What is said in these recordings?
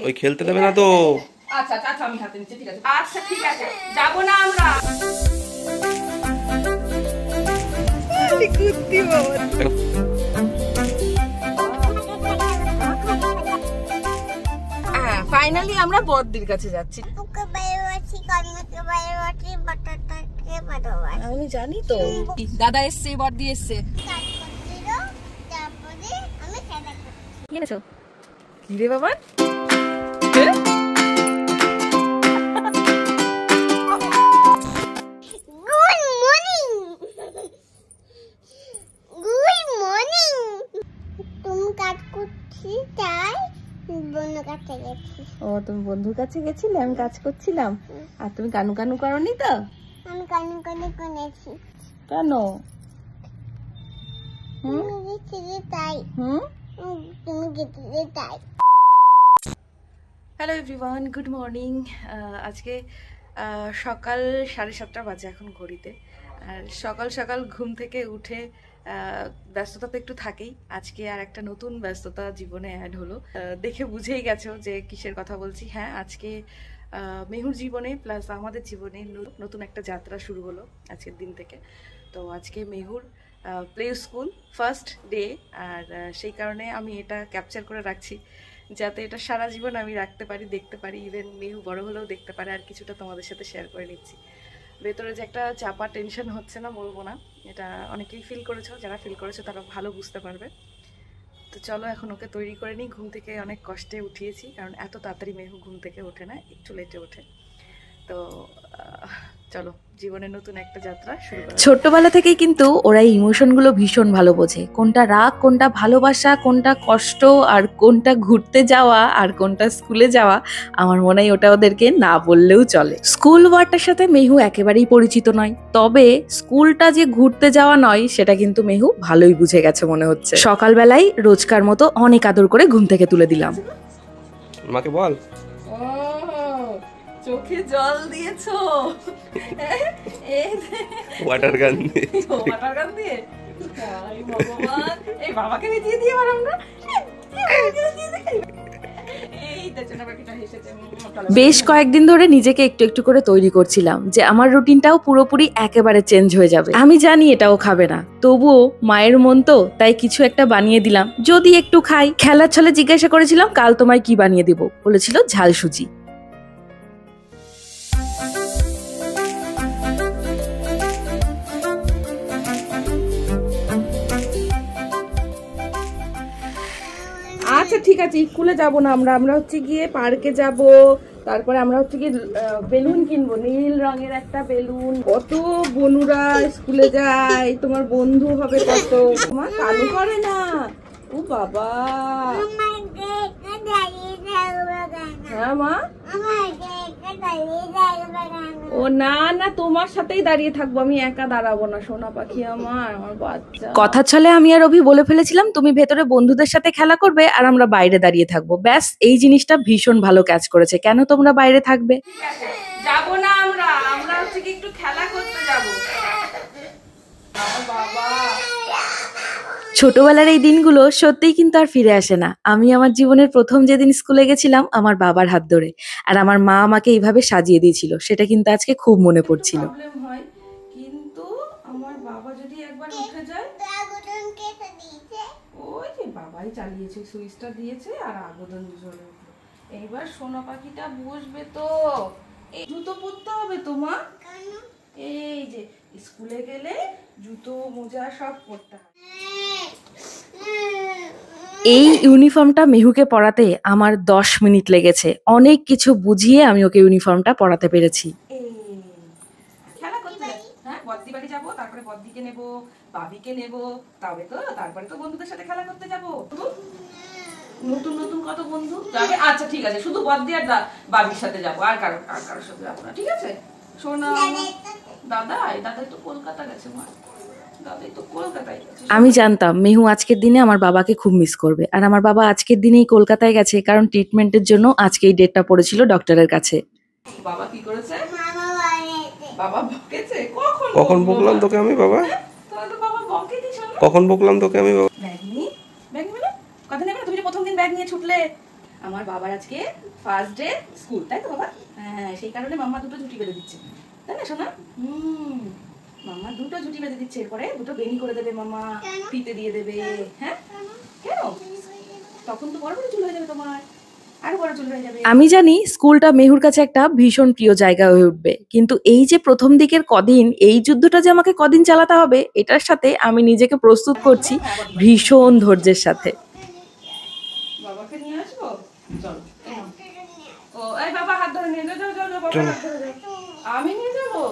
ওই খেলতে দেবে না তো। আচ্ছা আচ্ছা আমি হাতে নিচ্ছি, ঠিক আছে। আচ্ছা ঠিক আছে, যাবো না আমরা। ফাইনালি আমরা বদ্দির কাছে যাচ্ছি। আমি জানি তো, দাদা এসছে, বদ্দি এসছে। কি এনেছো? কি রে বাবা? ও তুমি বন্ধুর কাছে গেছিলে, আমি কাজ করছিলাম। আর তুমি কানু কানু করনি তো? আমি কানু কানু করেছি। কেন? Hello everyone, good morning. আজকে সকাল 7:30 বাজে এখন ঘড়িতে। আর সকাল সকাল ঘুম থেকে উঠে ব্যস্ততা তো একটু থাকেই। আজকে আর একটা নতুন ব্যস্ততা জীবনে অ্যাড হলো। দেখে বুঝেই গেছো যে কিসের কথা বলছি। হ্যাঁ, আজকে মেহুর জীবনে প্লাস আমাদের জীবনে নতুন একটা যাত্রা শুরু হলো আজকের দিন থেকে। তো আজকে মেহুর প্লে স্কুল ফার্স্ট ডে, আর সেই কারণে আমি এটা ক্যাপচার করে রাখছি যাতে এটা সারা জীবন আমি রাখতে পারি, দেখতে পারি, ইভেন মেহু বড় হলেও দেখতে পারে। আর কিছুটা তোমাদের সাথে শেয়ার করে নিচ্ছি। ভেতরে যে একটা চাপা টেনশন হচ্ছে না, বলবো না, এটা অনেকেই ফিল করেছো। যারা ফিল করেছো তারা ভালো বুঝতে পারবে। তো চলো এখন ওকে তৈরি করে নিই। ঘুম থেকে অনেক কষ্টে উঠিয়েছি, কারণ এত তাড়াতাড়ি মেহু ঘুম থেকে ওঠে না, একটু লেটে ওঠে। তো চলো জীবনের নতুন একটা যাত্রা শুরু করা। ছোট্টবেলা থেকেই কিন্তু ওরা এই ইমোশনগুলো ভীষণ ভালো বোঝে। কোনটা রাগ, কোনটা ভালোবাসা, কোনটা কষ্ট, আর কোনটা ঘুরতে যাওয়া, আর কোনটা স্কুলে যাওয়া। আমার মনে হয় ওটা ওদেরকে না বললেও চলে। স্কুল ওয়ার্ডটার সাথে মেহু একেবারেই পরিচিত নয়, তবে স্কুলটা যে ঘুরতে যাওয়া নয় সেটা কিন্তু মেহু ভালোই বুঝে গেছে মনে হচ্ছে। সকালবেলায় রোজকার মতো অনেক আদর করে ঘুম থেকে তুলে দিলাম। মাকে বল। চোখে জল দিয়েছো? ওয়াটার গান দিয়ে। ওয়াটার গান দিয়ে? ভগবান, এই বাবাকে ভিজিয়ে দিয়ে পারলাম না। বেশ কয়েকদিন ধরে নিজেকে একটু একটু করে তৈরি করছিলাম যে আমার রুটিনটাও পুরোপুরি একেবারে চেঞ্জ হয়ে যাবে। আমি জানি এটাও খাবে না, তবুও মায়ের মন তো, তাই কিছু একটা বানিয়ে দিলাম, যদি একটু খাই। খেলার ছলে জিজ্ঞাসা করেছিলাম কাল তোমায় কি বানিয়ে দিব, বলেছিল ঝাল সুজি। আচ্ছা ঠিক আছে, স্কুলে যাবো না আমরা, আমরা হচ্ছে গিয়ে পার্কে যাব। তারপরে আমরা হচ্ছে গিয়ে বেলুন কিনবো, নীল রঙের একটা বেলুন। কত বনুরা স্কুলে যায়, তোমার বন্ধু হবে কত। তোমার কালু করে না? ও বাবা, হ্যাঁ মা। ও না না, তোমার সাথেই দাঁড়িয়ে থাকবো, আমি একা দাঁড়াবো না সোনা পাখি আমার, আমার বাচ্চা। কথা ছলে আমি আর অভি বলে ফেলেছিলাম তুমি ভেতরে বন্ধুদের সাথে খেলা করবে আর আমরা বাইরে দাঁড়িয়ে থাকবো। ব্যাস, এই জিনিসটা ভীষণ ভালো ক্যাচ করেছে। কেন তোমরা বাইরে থাকবে? যাবো না আমরা, আমরা হচ্ছে কি একটু খেলা করতে যাবো। বাবা, ছোটবেলার এই দিনগুলো সত্যিই কিন্তু আর ফিরে আসে না। আমি আমার জীবনের প্রথম যেদিন স্কুলে গেছিলাম আমার বাবার হাত ধরে, আর আমার মা আমাকে এইভাবে সাজিয়ে দিয়েছিল, সেটা কিন্তু আজকে খুব মনে পড়ছিল। কিন্তু আমার বাবা যদি একবার উঠে যায়, ওই যে বাবাই চালিয়েছে, সুইচটা দিয়েছে আর আগুন জ্বলে উঠলো। এইবার সোনা পাখিটা বসবে তো, জুতো পরতে হবে তোমার। এই যে স্কুলে গেলে জুতো মোজা সব পরতে হবে। এই ইউনিফর্মটা মেহুকে পরাতে আমার 10 মিনিট লেগেছে। অনেক কিছু বুঝিয়ে আমি ওকে ইউনিফর্মটা পরাতে পেরেছি। খেলা করতে, হ্যাঁ বদ্দি বাড়ি যাবো, তারপরে বদ্দিকে নেব, বাবিকে নেব, তারপরে তো বন্ধুদের সাথে খেলা করতে যাবো। নতুন নতুন কত বন্ধু যাবে। আচ্ছা ঠিক আছে, শুধু বদ্দি আর বাবির সাথে যাবো, আর কারোর সাথে যাবো না, ঠিক আছে? শোনা, দাদাই তো কলকাতা গেছে মা, দাদাই তো কলকাতায় গেছে। আমি জানতাম মেহু আজকের দিনে আমার বাবাকে খুব মিস করবে, আর আমার বাবা আজকের দিনেই কলকাতায় গেছে, কারণ ট্রিটমেন্টের জন্য আজকে এই ডেটটা পড়েছিল ডক্টরের কাছে। বাবা কি করেছে? বাবা বকেছে? কখন বকলাম তোকে আমি বাবা? তাহলে তো বাবা বকে দিছ। কখন বকলাম তোকে আমি বাবা? ব্যাগ নিয়ে কথা নেবে না? তুমি যে প্রথম দিন ব্যাগ নিয়ে ছুটলে, আমার বাবার আজকে ফার্স্ট ডে স্কুল, তাই তো বাবা? হ্যাঁ, সেই কারণে মাম্মা দুটো ছুটি বেঁধে দিচ্ছে, তাই না সোনা? মাম্মা দুটো ছুটি বেঁধে দিচ্ছে, এরপরে দুটো বেনি করে দেবে মাম্মা, ফিতে দিয়ে দেবে। হ্যাঁ, কেন? তখন তো বড় বড় চুল হয়ে যাবে তোমার, আরো বড় চুল হয়ে যাবে। আমি জানি স্কুলটা মেহুর কাছে একটা ভীষণ প্রিয় জায়গা হয়ে উঠবে, কিন্তু এই যে প্রথম দিকের কদিন এই যুদ্ধটা যে আমাকে কদিন চালাতে হবে, এটার সাথে আমি নিজেকে প্রস্তুত করছি ভীষণ ধৈর্যের সাথে। বাবাকে নিয়ে আসবো, চলো। ও এই বাবা হাত ধরে নিয়ে যাও, যাও যাও, বাবা হাত ধরে যাও। আমি নিয়ে যাবো?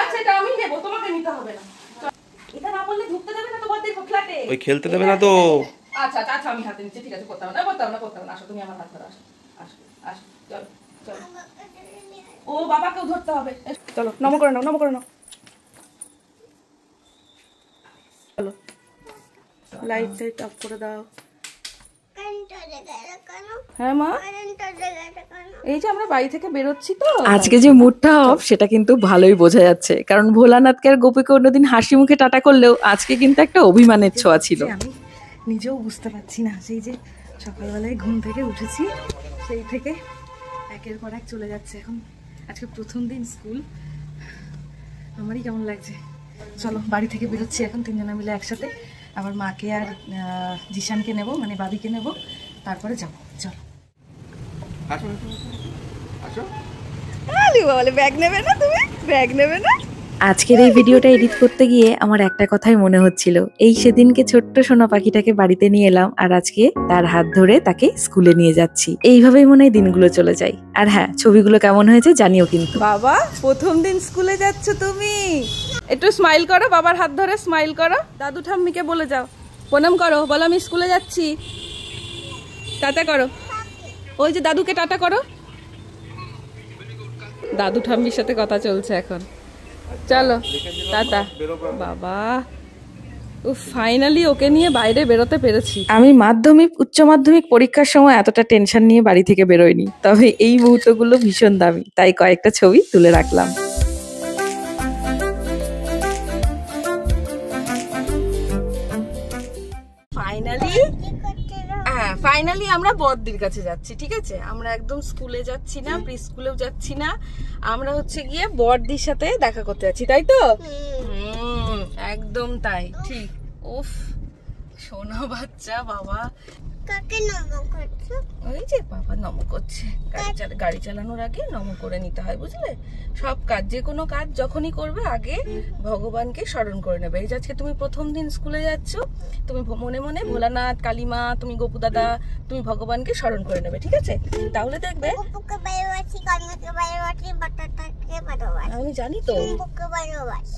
আচ্ছা, এটা আমি নেবো, তোমাকে নিতে হবে না। এটা না বললে ঢুকতে দেবে না তো বড়দের ফ্ল্যাটে। ওই খেলতে দেবে না তো। আচ্ছা আচ্ছা আচ্ছা, আমি হাতে নিচ্ছি, ঠিক আছে, করতে হবে না, করতে হবে না, করতে হবে না। আসো, তুমি আমার হাত ধরো, আসো আসো আসো, চলো চলো। ও বাবাকেও ধরতে হবে, চলো নমো করে নাও, নমো করে নাও। চলো, লাইট টাইট অফ করে দাও। হ্যাঁ মা, এই যে আমরা বাড়ি থেকে বেরোচ্ছি তো আজকে যে মুডটা অফ সেটা কিন্তু ভালোই বোঝা যাচ্ছে, কারণ ভোলানাথকে আর গোপীকে অন্যদিন হাসি মুখে টাটা করলেও আজকে কিন্তু একটা অভিমানের ছোঁয়া ছিল। আমি নিজেও বুঝতে পারছি না, সেই যে সকালবেলায় ঘুম থেকে উঠেছি সেই থেকে একের পর এক চলে যাচ্ছে। এখন আজকে প্রথম দিন স্কুল, আমারই কেমন লাগছে। চলো বাড়ি থেকে বেরোচ্ছি এখন তিনজনা মিলে একসাথে, আবার মাকে আর জিশানকে নেব, মানে বাবিকে নেব, তারপরে যাবো। চলো। ব্যাগ নেবে না তুমি? ব্যাগ নেবে না? আজকের এই ভিডিওটা এডিট করতে গিয়ে আমার একটা কথাই মনে হচ্ছিল, এই সেদিনকে ছোট্ট সোনা পাখিটাকে বাড়িতে নিয়ে এলাম আর আজকে তার হাত ধরে তাকে স্কুলে নিয়ে যাচ্ছি। এইভাবেই মনে হয় দিনগুলো চলে যায়। আর হ্যাঁ, ছবিগুলো কেমন হয়েছে জানিও কিন্তু। বাবা প্রথম দিন স্কুলে যাচ্ছ তুমি, একটু স্মাইল করো, বাবার হাত ধরে স্মাইল করো, দাদু ঠাম্মিকে বলে যাও, প্রণাম করো, বলো আমি স্কুলে যাচ্ছি, টাটা করো, ওই যে দাদুকে টাটা করো। দাদু ঠাম্মির সাথে কথা চলছে এখন, চলো টাটা। বাবা ফাইনালি ওকে নিয়ে বাইরে বেরোতে পেরেছি। আমি মাধ্যমিক উচ্চ মাধ্যমিক পরীক্ষার সময় এতটা টেনশন নিয়ে বাড়ি থেকে বেরোইনি, তবে এই মুহূর্তগুলো ভীষণ দামি, তাই কয়েকটা ছবি তুলে রাখলাম। ফাইনালি আমরা বড়দির কাছে যাচ্ছি, ঠিক আছে? আমরা একদম স্কুলে যাচ্ছি না, প্রি স্কুলেও যাচ্ছি না, আমরা হচ্ছে গিয়ে বড়দির সাথে দেখা করতে যাচ্ছি, তাই তো? একদম তাই, ঠিক। উফ সোনা বাচ্চা, বাবা কাকে নমো করছো? ওই যে বাবা নমো করছে, গাড়ি চালানোর আগে নমো করে নিতে হয়, বুঝলে? সব কাজ, যে কোনো কাজ যখনই করবে আগে ভগবানকে স্মরণ করে নেবে। এই যে আজকে তুমি প্রথম দিন স্কুলে যাচ্ছ, তুমি মনে মনে ভোলানাথ, কালিমা, তুমি গোপু দাদা, তুমি ভগবানকে স্মরণ করে নেবে, ঠিক আছে? তাহলে দেখবে। আমি জানি তো,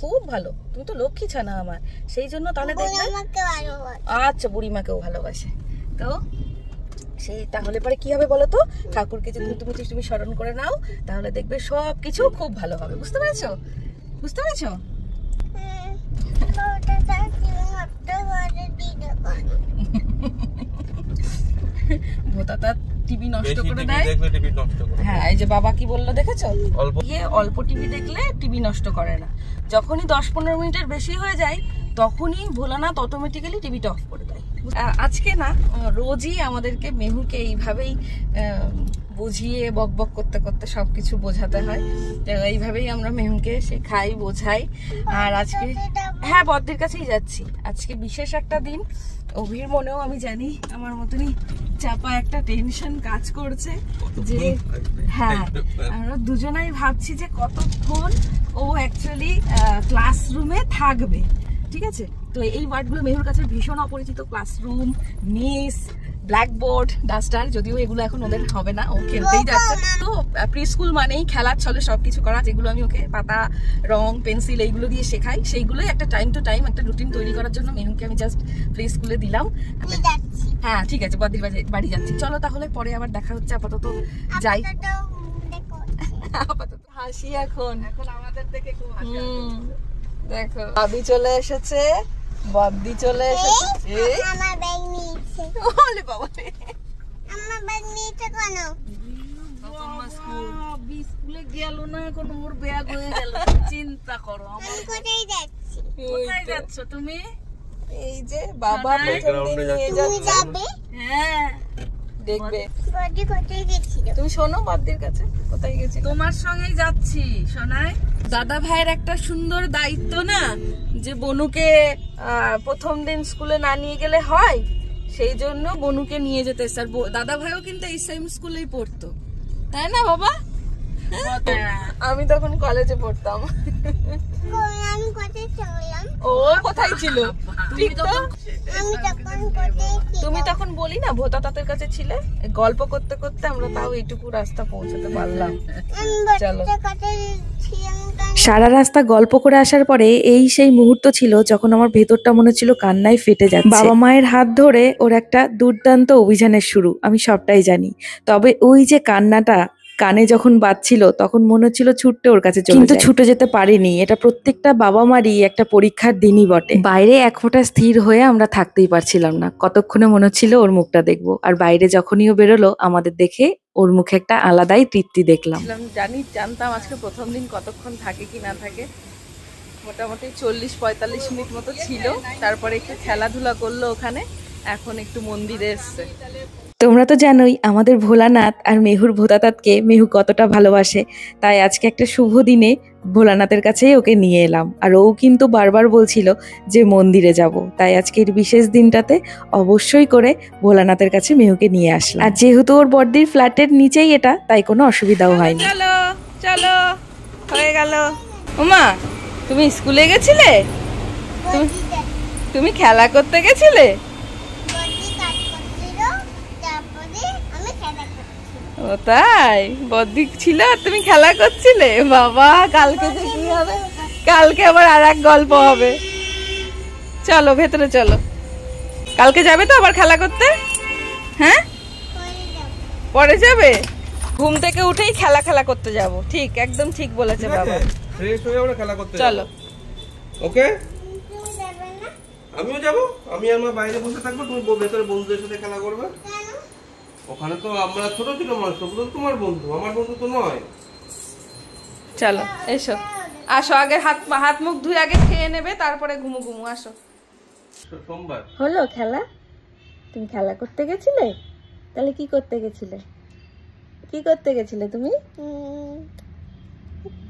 খুব ভালো, তুমি তো লক্ষ্মী ছানা আমার, সেই জন্য তাহলে দেখবে। আচ্ছা, বুড়িমাকেও ভালোবাসে তো, সেই তাহলে পরে কি হবে বলো তো? ঠাকুরকে যদি তুমি স্মরণ করে নাও, তাহলে দেখবে সব কিছু খুব ভালো হবে। বুঝতে পেরেছো? বুঝতে পেরেছো? ভোতাতা টিভি নষ্ট করে দেয়। হ্যাঁ, এই যে বাবা কি বললো দেখেছো? অল্প টিভি দেখলে টিভি নষ্ট করে না, যখনই 10-15 মিনিটের বেশি হয়ে যায় তখনই ভোলানাথ অটোমেটিক্যালি টিভিটা অফ করে দেয়। আজকে না, রোজই আমাদেরকে মেহুকে এইভাবেই বুঝিয়ে বকবক করতে করতে সবকিছু বোঝাতে হয়, এইভাবেই আমরা মেহুকে শেখাই, বোঝাই। আর আজকে হ্যাঁ বড়দির কাছেই যাচ্ছি, আজকে বিশেষ একটা দিন। অভির মনেও আমি জানি আমার মতনই চাপা একটা টেনশন কাজ করছে যে হ্যাঁ, আমরা দুজনাই ভাবছি যে কতক্ষণ ও অ্যাকচুয়ালি ক্লাসরুমে থাকবে, ঠিক আছে? তো এই ওয়ার্ডগুলো মেহুর কাছে ভীষণ অপরিচিত, ক্লাসরুম, মিস, ব্ল্যাকবোর্ড, ডাস্টার, যদিও এগুলো এখন ওদের হবে না, ও খেলতেই যাচ্ছে। তো প্রি স্কুল মানেই খেলার ছলে সবকিছু করা, যেগুলো আমি ওকে পাতা, রং, পেন্সিল এইগুলো দিয়ে শেখাই, সেইগুলোই একটা টাইম টু টাইম একটা রুটিন তৈরি করার জন্য মেহুকে আমি জাস্ট প্রি স্কুলে দিলাম। হ্যাঁ ঠিক আছে, বড়দির বাড়ি যাচ্ছি, চলো তাহলে পরে আবার দেখা হচ্ছে, আপাতত যাই। আপাতত হাসি, এখন আমাদের দেখে খুব হাসি। দেখো বাবি চলে এসেছে, বদ্দি চলে এসেছে। আমার ব্যাগ নিয়েছে, ওলে বাবা রে, আমার ব্যাগ নিয়েছে কেন? স্কুলে গেল না, এখন ওর ব্যাগ হয়ে গেল, চিন্তা করো। আমি কোথায় যাচ্ছি? কোথায় যাচ্ছ তুমি? এই যে বাবা প্রথম দিন নিয়ে যাচ্ছে। হ্যাঁ দেখবে। বডি কোথায় গেছিল? তুমি শোনো বদ্দির কাছে কোথায় গেছি, তোমার সঙ্গেই যাচ্ছি শোনায়। দাদা ভাইয়ের একটা সুন্দর দায়িত্ব না, যে বনুকে প্রথম দিন স্কুলে না নিয়ে গেলে হয়, সেই জন্য বনুকে নিয়ে যেতে এসছে। আর দাদা ভাইও কিন্তু এই সেম স্কুলেই পড়তো, তাই না বাবা? আমি তখন কলেজে পড়তাম। আমি কোথায় চললাম? ও কোথায় ছিল? ঠিক তো, আমি তখন কোথায় তুমি তখন বলি না ভোতা তাদের কাছে ছিলে। গল্প করতে করতে আমরা তাও এইটুকু রাস্তা পৌঁছাতে পারলাম। চলো। সারা রাস্তা গল্প করে আসার পরে এই সেই মুহূর্ত ছিল যখন আমার ভেতরটা মনে ছিল কান্নায় ফেটে যাচ্ছে। বাবা মায়ের হাত ধরে ওর একটা দুর্দান্ত অভিযানের শুরু, আমি সবটাই জানি। তবে ওই যে কান্নাটা কানে যখন বাজছিল তখন মনে হচ্ছিল ছুটতে ওর কাছে চলে যাই, কিন্তু ছুটে যেতে পারিনি। এটা প্রত্যেকটা বাবা মারই একটা পরীক্ষার দিনই বটে। বাইরে এক ফোঁটা স্থির হয়ে আমরা থাকতেই পারছিলাম না, কতক্ষণে মনে হচ্ছিল ওর মুখটা দেখবো। আর বাইরে যখনই ও বেরোলো আমাদের দেখে ওর মুখে একটা আলাদাই তৃপ্তি দেখলাম। জানতাম আজকে প্রথম দিন কতক্ষণ থাকে কি না থাকে, মোটামুটি 40-45 মিনিট মতো ছিল। তারপরে একটু খেলাধুলা করলো ওখানে, এখন একটু মন্দিরে এসছে। তোমরা তো জানোই আমাদের ভোলানাথ আর মেহুর ভোতাতাতকে মেহু কতটা ভালোবাসে, তাই আজকে একটা শুভ দিনে ভোলানাথের কাছেই ওকে নিয়ে এলাম। আর ও কিন্তু বারবার বলছিল যে মন্দিরে যাব, তাই আজকের বিশেষ দিনটাতে অবশ্যই করে ভোলানাথের কাছে মেহুকে নিয়ে আসলাম। আর যেহেতু ওর বড়দির ফ্ল্যাটের নিচেই এটা, তাই কোনো অসুবিধাও হয়নি। চলো চলো, হয়ে গেল। ওমা তুমি স্কুলে গেছিলে? তুমি খেলা করতে গেছিলে? ও তাই, বদ্দি ছিল আর তুমি খেলা করছিলে? বাবা, কালকে যে কি হবে, কালকে আবার আর এক গল্প হবে। চলো ভেতরে চলো, কালকে যাবে তো আবার খেলা করতে? হ্যাঁ পরে যাবে, ঘুম থেকে উঠেই খেলা করতে যাব। ঠিক, একদম ঠিক বলেছে বাবা। ফ্রেশ হয়ে আমরা খেলা করতে চলো। ওকে, আমিও যাব। আমি আর মা বাইরে বসে থাকবো, তুমি ভেতরে বন্ধুদের সাথে খেলা করবে। ওখানে তো আমরা ছোট ছোট মানুষ, তো তোমার বন্ধু, আমার বন্ধু তো নয়। চলো এসো, আসো, আগে হাত মুখ ধুয়ে আগে খেয়ে নেবে, তারপরে ঘুমু ঘুমু। আসো। সোমবার হলো খেলা? তুমি খেলা করতে গেছিলে? তাহলে কি করতে গেছিলে? কি করতে গেছিলে তুমি?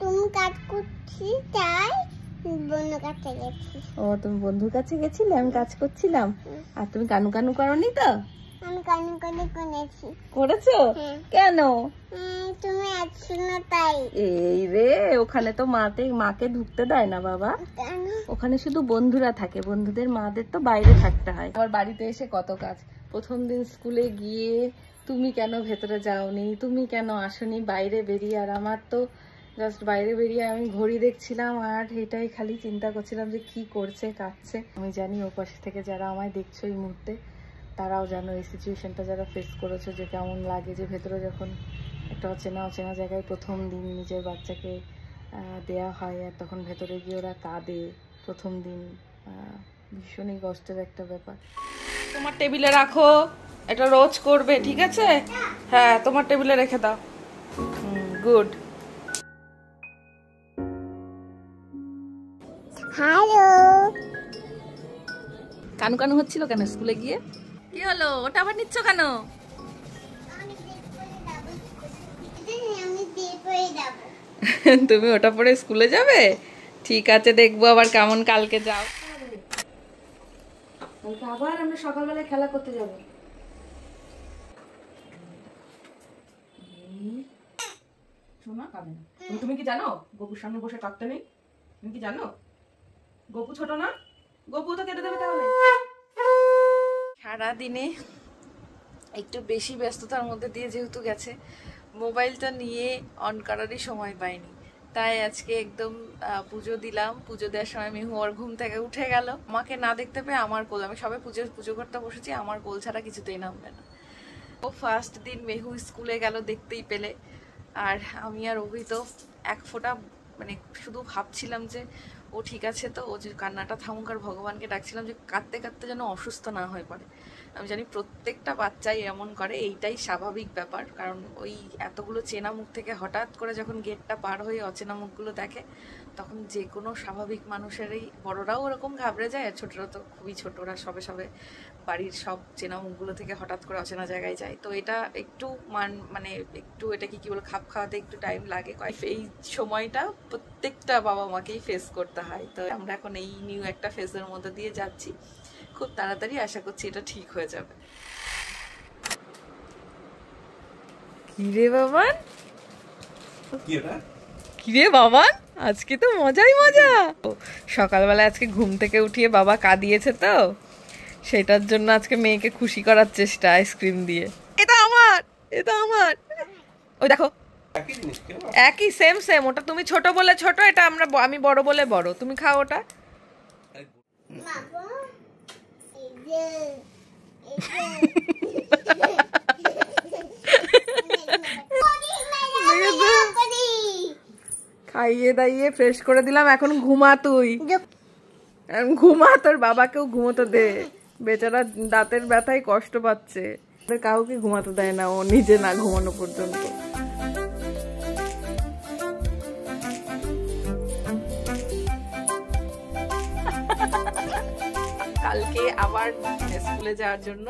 তুমি কাজ করছি তাই বন্ধুর কাছে গেছি। ও, তুমি বন্ধুর কাছে গেছিলে, আমি কাজ করছিলাম। আর তুমি কানু কানু করনি তো? আমি কানে কানে করেছি। করেছো? কেন? তুমি আছো না তাই। এই রে, ওখানে তো মাকে ঢুকতে দেয় না বাবা। ওখানে শুধু বন্ধুরা থাকে, বন্ধুদের মাদের তো বাইরে থাকতে হয়। আবার বাড়িতে এসে কত কাজ। প্রথম দিন স্কুলে গিয়ে তুমি কেন ভেতরে যাওনি, তুমি কেন আসনি বাইরে বেরিয়ে? আর আমার তো জাস্ট বাইরে বেরিয়ে আমি ঘড়ি দেখছিলাম আর এটাই খালি চিন্তা করছিলাম যে কি করছে কাঁদছে। আমি জানি ও পাশে থেকে যারা আমায় দেখছো এই মুহূর্তে, তারাও জানো এই সিচুয়েশনটা যারা ফেস করেছো, যে কেমন লাগে যে ভেতরে যখন একটা অচেনা জায়গায় প্রথম দিন নিজের বাচ্চাকে দেয়া হয়, আর তখন ভেতরে গিয়ে ওরা কাঁদে প্রথম দিন। ভীষণই কষ্টের একটা ব্যাপার। তোমার টেবিলে রাখো, এটা রোজ করবে, ঠিক আছে? হ্যাঁ, তোমার টেবিলে রেখে দাও। গুড। হ্যালো, কানু কানু হচ্ছিল কেন স্কুলে গিয়ে? কি হলো, ওটা আবার নিচ্ছ কেন? তুমি ওটা পরে স্কুলে যাবে? ঠিক আছে, দেখবো আবার কেমন কালকে যাও। কালকে আবার আমরা সকালবেলায় খেলা করতে যাব। শোনা কাঁদে না। তুমি কি জানো গপুর সামনে বসে কাঁদতে নেই? তুমি কি জানো গপু ছোট না? গপু তো কেটে দেবে তাহলে। সারাদিনে একটু বেশি ব্যস্ততার মধ্যে দিয়ে যেহেতু গেছে, মোবাইলটা নিয়ে অন করারই সময় পাইনি। তাই আজকে একদম পুজো দিলাম। পুজো দেওয়ার সময় মেহু ওর ঘুম থেকে উঠে গেল, আমাকে না দেখতে পেয়ে আমার কোল, আমি সবে পুজো করতে বসেছি, আমার কোল ছাড়া কিছুতেই নামবে না। ও ফার্স্ট দিন মেহু স্কুলে গেল দেখতেই পেলে। আর আমি আর অভি তো এক ফোঁটা মানে শুধু ভাবছিলাম যে ও ঠিক আছে তো, ও যে কান্নাটা থামুক, আর ভগবানকে ডাকছিলাম যে কাঁদতে কাঁদতে যেন অসুস্থ না হয়ে পড়ে। আমি জানি প্রত্যেকটা বাচ্চাই এমন করে, এইটাই স্বাভাবিক ব্যাপার। কারণ ওই এতগুলো চেনা মুখ থেকে হঠাৎ করে যখন গেটটা পার হয়ে অচেনা মুখগুলো দেখে, তখন যে কোনো স্বাভাবিক মানুষেরই, বড়রাও ওরকম ঘাবড়ে যায়, আর ছোটরা তো খুবই ছোট, ওরা সবে বাড়ির সব চেনা মুখগুলো থেকে হঠাৎ করে অচেনা জায়গায় যাই, তো এটা একটু মানে একটু এটাকে কি বলে খাপ খাওয়াতে একটু টাইম লাগে। এই সময়টা প্রত্যেকটা বাবা মাকেই ফেস করতে হয়। তো আমরা এখন এই নিউ একটা ফেজের মধ্যে দিয়ে যাচ্ছি, খুব তাড়াতাড়ি আশা করছি এটা ঠিক হয়ে যাবে। কিরে বাবান, কিরে বাবান, আজকে তো মজাই মজা। সকালবেলা আজকে ঘুম থেকে উঠিয়ে বাবা কাঁদিয়েছে, তো সেটার জন্য আজকে মেয়েকে খুশি করার চেষ্টা আইসক্রিম দিয়ে। এটা আমার, এটা আমার, ওই দেখো একই সেম সেম। ওটা তুমি ছোট বলে ছোট, এটা আমি বড় বলে বড়। তুমি খাও ওটা। খাইয়ে দাইয়ে ফ্রেশ করে দিলাম, এখন ঘুমা তুই, ঘুমা। তোর বাবাকেও ঘুমোতে দে, বেচারা দাঁতের ব্যথায় কষ্ট পাচ্ছে। কাউকে ঘুমাতে দেয় না ও, নিজে না ঘুমানো পর্যন্ত। কালকে আবার স্কুলে যাওয়ার জন্য,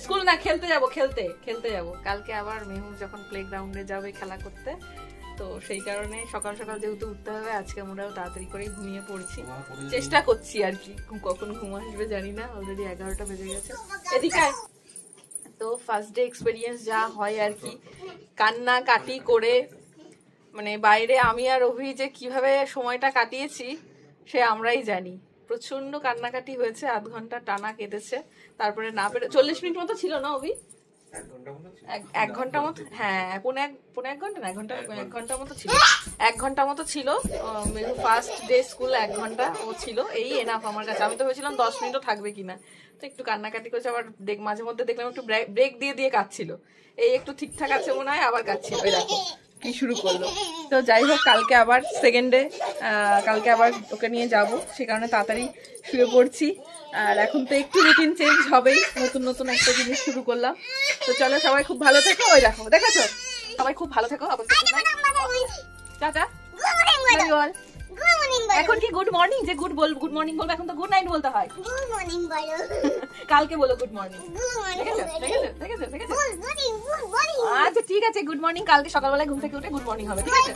স্কুল না খেলতে যাব, খেলতে যাব কালকে আবার। মেহু যখন প্লেগ্রাউন্ডে যাবে খেলা করতে, তো সেই কারণে সকাল সকাল যেহেতু উঠতে হবে, আজকে আমরাও তাড়াতাড়ি করে ঘুমিয়ে পড়ছি, চেষ্টা করছি আর কি। কখন ঘুম আসবে জানি না, অলরেডি 11টা বেজে গেছে। এদিকে তো ফার্স্ট ডে এক্সপেরিয়েন্স যা হয় আর কি, কান্না কাটি করে, মানে বাইরে আমি আর অভি যে কিভাবে সময়টা কাটিয়েছি সে আমরাই জানি। প্রচন্ড কান্নাকাটি হয়েছে, আধ ঘন্টা টানা কেটেছে, তারপরে না পেরে 40 মিনিট মতো ছিল না অভি, 1 ঘন্টা মতো, হ্যাঁ পৌনে এক ঘন্টা না, 1 ঘন্টা মতো ছিল, 1 ঘন্টা মতো ছিল। ফার্স্ট ডে স্কুল 1 ঘন্টা ও ছিল, এই এনাফ আমার কাছে। আমি তো ভেবেছিলাম 10 মিনিটও থাকবে কিনা, তো একটু কান্নাকাটি করেছে। আবার মাঝে মধ্যে দেখলাম একটু ব্রেক দিয়ে কাঁদছিল, এই একটু ঠিকঠাক আছে মনে হয়, আবার কাঁদছিল। ওই দেখো কি শুরু করলো। তো যাই হোক, কালকে আবার সেকেন্ড ডে, কালকে আবার ওকে নিয়ে যাব, সে কারণে তাড়াতাড়ি শুয়ে পড়ছি। আর এখন তো একটু রুটিন চেঞ্জ হবেই, নতুন একটা জিনিস শুরু করলাম। তো চলো, সবাই খুব ভালো থেকো। ওই দেখো, দেখেছো, সবাই খুব ভালো থেকো। টাটা, বল। এখন কি গুড মর্নিং, যে গুড মর্নিং বলবো, এখন তো গুড নাইট বলতে হয়। গুড মর্নিং বলো, কালকে বলো গুড মর্নিং। আচ্ছা ঠিক আছে, গুড মর্নিং। কালকে সকালবেলায় ঘুম থেকে উঠে গুড মর্নিং হবে, ঠিক আছে?